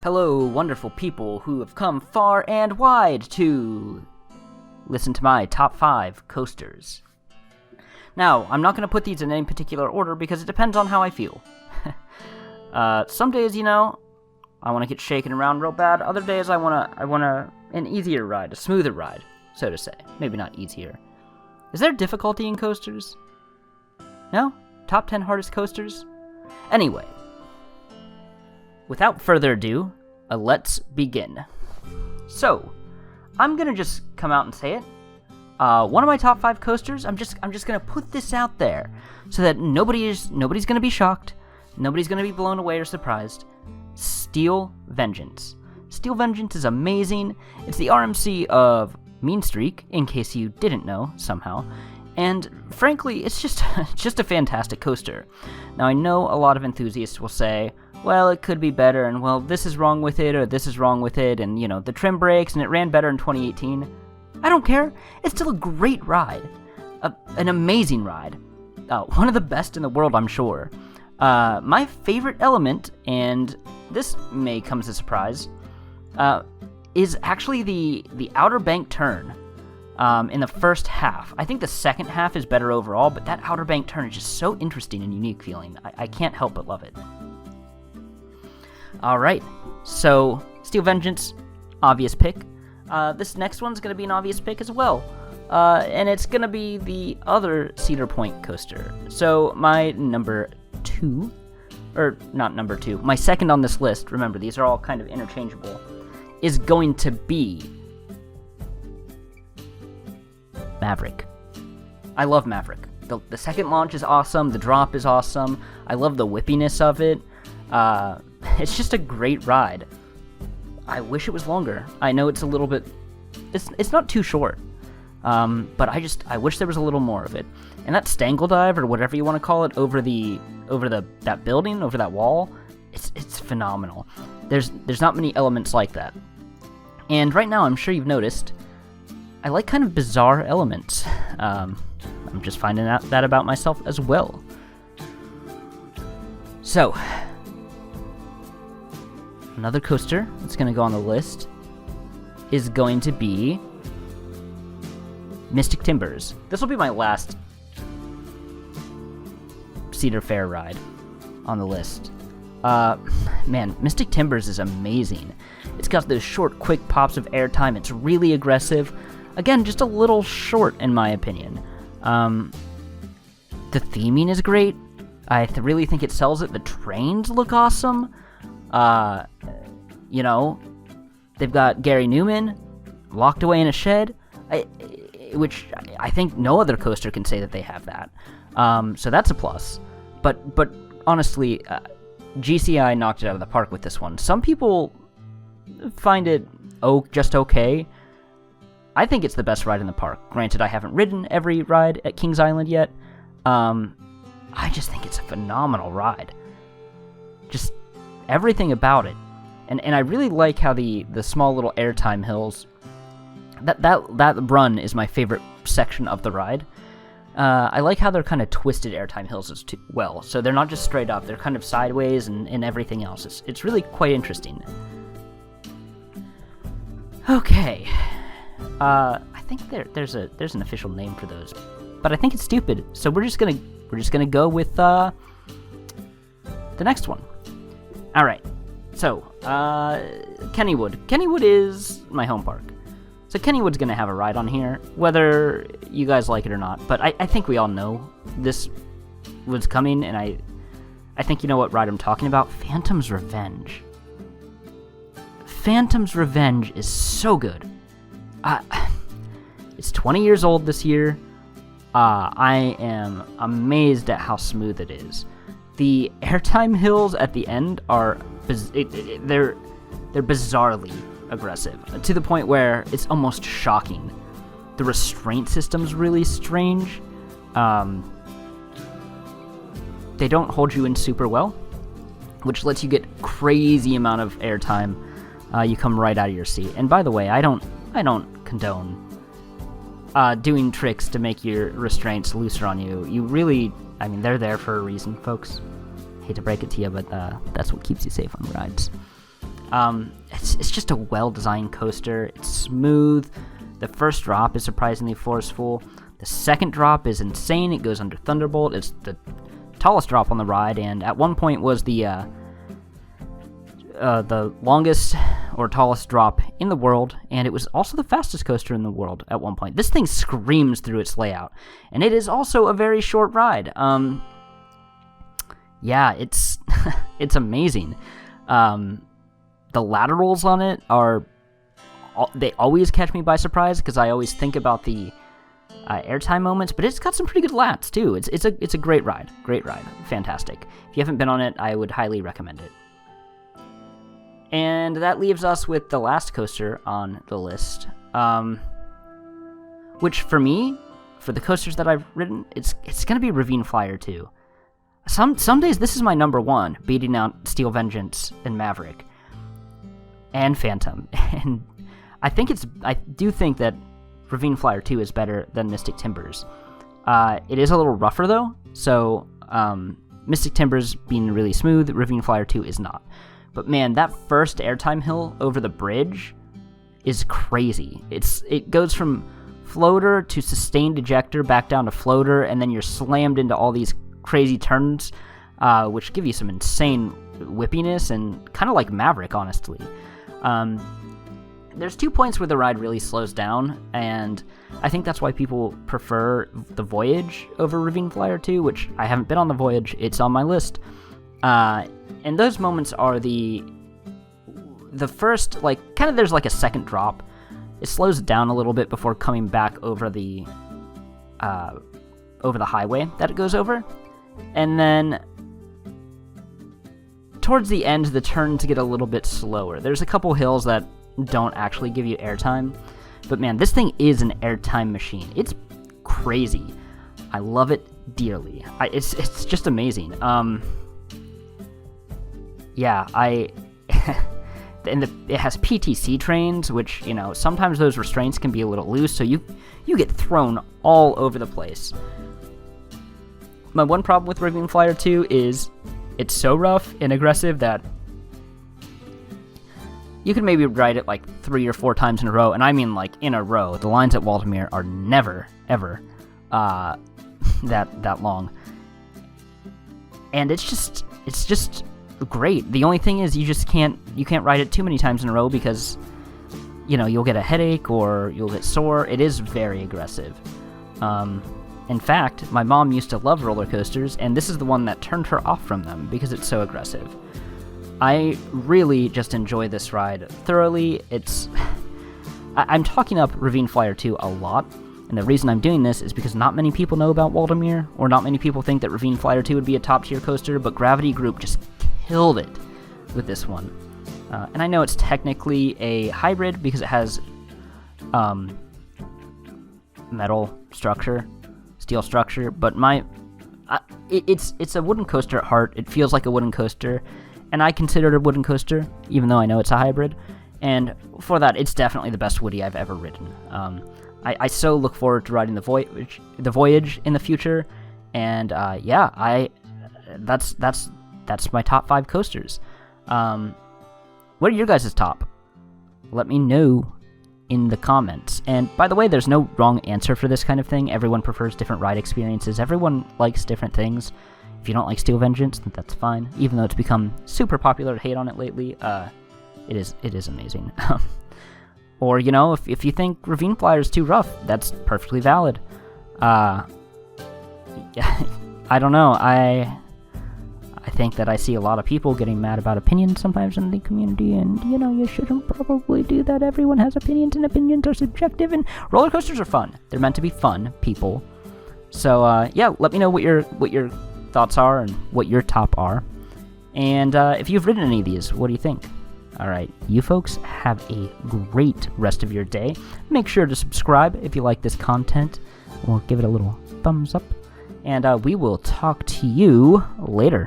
Hello, wonderful people who have come far and wide to listen to my top 5 coasters. Now, I'm not going to put these in any particular order because it depends on how I feel. Some days, I want to get shaken around real bad. Other days, I want an easier ride, a smoother ride, so to say. Maybe not easier. Is there difficulty in coasters? No? Top 10 hardest coasters? Anyway. Without further ado, let's begin. So, I'm gonna just come out and say it. One of my top 5 coasters. I'm just gonna put this out there so that nobody's gonna be shocked, nobody's gonna be blown away or surprised. Steel Vengeance. Steel Vengeance is amazing. It's the RMC of Mean Streak, in case you didn't know somehow. And frankly, it's just a fantastic coaster. Now, I know a lot of enthusiasts will say, well, it could be better, and well, this is wrong with it, or this is wrong with it, and the trim breaks, and it ran better in 2018. I don't care. It's still a great ride. An amazing ride. One of the best in the world, I'm sure. My favorite element, and this may come as a surprise, is actually the Outer Bank turn. In the first half. I think the second half is better overall, but that Outer Bank turn is just so interesting and unique feeling. I can't help but love it. Alright, so Steel Vengeance, obvious pick. This next one's going to be an obvious pick as well. And it's going to be the other Cedar Point coaster. So my number 2, or not number 2, my second on this list, remember these are all kind of interchangeable, is going to be Maverick. I love Maverick. The second launch is awesome. The drop is awesome. I love the whippiness of it. It's just a great ride. I wish it was longer. I know it's a little bit... It's not too short. But I wish there was a little more of it. And that Stangle Dive, or whatever you want to call it, over that building, over that wall, it's phenomenal. There's not many elements like that. And right now, I'm sure you've noticed, I like kind of bizarre elements. I'm just finding out that about myself as well. So, another coaster that's going to go on the list is going to be Mystic Timbers. This will be my last Cedar Fair ride on the list. Man, Mystic Timbers is amazing. It's got those short, quick pops of airtime. It's really aggressive. Again, just a little short, in my opinion. The theming is great. I really think it sells it. The trains look awesome. They've got Gary Newman locked away in a shed, which I think no other coaster can say that they have that. So that's a plus. But honestly, GCI knocked it out of the park with this one. Some people find it just okay. I think it's the best ride in the park. Granted, I haven't ridden every ride at Kings Island yet. I just think it's a phenomenal ride. Just everything about it. And I really like how the small little airtime hills, that run is my favorite section of the ride. I like how they're kind of twisted airtime hills as well. So they're not just straight up, they're kind of sideways and everything else. It's really quite interesting. Okay. I think there's an official name for those, but I think it's stupid. So we're just gonna go with the next one. All right. So Kennywood. Kennywood is my home park. So Kennywood's gonna have a ride on here, whether you guys like it or not. But I think we all know this was coming, and I think you know what ride I'm talking about. Phantom's Revenge. Phantom's Revenge is so good. It's 20 years old this year. I am amazed at how smooth it is. The airtime hills at the end are they're bizarrely aggressive, to the point where it's almost shocking. The restraint system's really strange. They don't hold you in super well, which lets you get crazy amount of airtime. You come right out of your seat. And by the way, I don't condone doing tricks to make your restraints looser on you. You really, they're there for a reason, folks. Hate to break it to you, but that's what keeps you safe on rides. It's just a well-designed coaster. It's smooth. The first drop is surprisingly forceful. The second drop is insane. It goes under Thunderbolt. It's the tallest drop on the ride, and at one point was the longest or tallest drop in the world, and it was also the fastest coaster in the world at one point. This thing screams through its layout, and it is also a very short ride. Yeah, it's it's amazing. The laterals on it they always catch me by surprise because I always think about the airtime moments, but it's got some pretty good lats too. It's a great ride, fantastic. If you haven't been on it, I would highly recommend it. And that leaves us with the last coaster on the list, which for me, for the coasters that I've ridden, it's gonna be Ravine Flyer 2. Some days this is my number one, beating out Steel Vengeance and Maverick and Phantom, and I do think that Ravine Flyer 2 is better than Mystic Timbers. It is a little rougher though, so Mystic Timbers being really smooth, Ravine Flyer 2 is not. But man, that first airtime hill over the bridge is crazy. It goes from floater to sustained ejector, back down to floater, and then you're slammed into all these crazy turns, which give you some insane whippiness, and kind of like Maverick, honestly. There's 2 points where the ride really slows down, and I think that's why people prefer the Voyage over Ravine Flyer 2, which I haven't been on the Voyage, it's on my list. And those moments are the first, like, kind of there's like a second drop. It slows down a little bit before coming back over the highway that it goes over. And then towards the end, the turns get a little bit slower. There's a couple hills that don't actually give you airtime, but man, this thing is an airtime machine. It's crazy. I love it dearly. It's just amazing. Yeah, and it has PTC trains, which, you know, sometimes those restraints can be a little loose, so you get thrown all over the place. My one problem with Ravine Flyer 2 is it's so rough and aggressive that you can maybe ride it like 3 or 4 times in a row, and I mean like in a row. The lines at Waldameer are never, ever that long. And it's just great. The only thing is you can't ride it too many times in a row because, you know, you'll get a headache or you'll get sore. It is very aggressive. In fact, my mom used to love roller coasters, and this is the one that turned her off from them because it's so aggressive. I really just enjoy this ride thoroughly. I'm talking up Ravine Flyer 2 a lot, and the reason I'm doing this is because not many people know about Waldameer, or not many people think that Ravine Flyer 2 would be a top-tier coaster, but Gravity Group just killed it with this one. And I know it's technically a hybrid because it has metal structure, steel structure, but it's a wooden coaster at heart. It feels like a wooden coaster, and I consider it a wooden coaster, even though I know it's a hybrid. And for that, it's definitely the best Woody I've ever ridden. I so look forward to riding the Voyage in the future, and yeah, that's my top 5 coasters. What are your guys' top? Let me know in the comments. And by the way, there's no wrong answer for this kind of thing. Everyone prefers different ride experiences. Everyone likes different things. If you don't like Steel Vengeance, then that's fine. Even though it's become super popular to hate on it lately, it is amazing. Or, you know, if you think Ravine Flyer is too rough, that's perfectly valid. I don't know. I think that I see a lot of people getting mad about opinions sometimes in the community, and, you know, you shouldn't probably do that. Everyone has opinions, and opinions are subjective, and roller coasters are fun. They're meant to be fun, people. So, yeah, let me know what your thoughts are and what your top are. And if you've ridden any of these, what do you think? Alright, you folks have a great rest of your day. Make sure to subscribe if you like this content, or give it a little thumbs up. And we will talk to you later.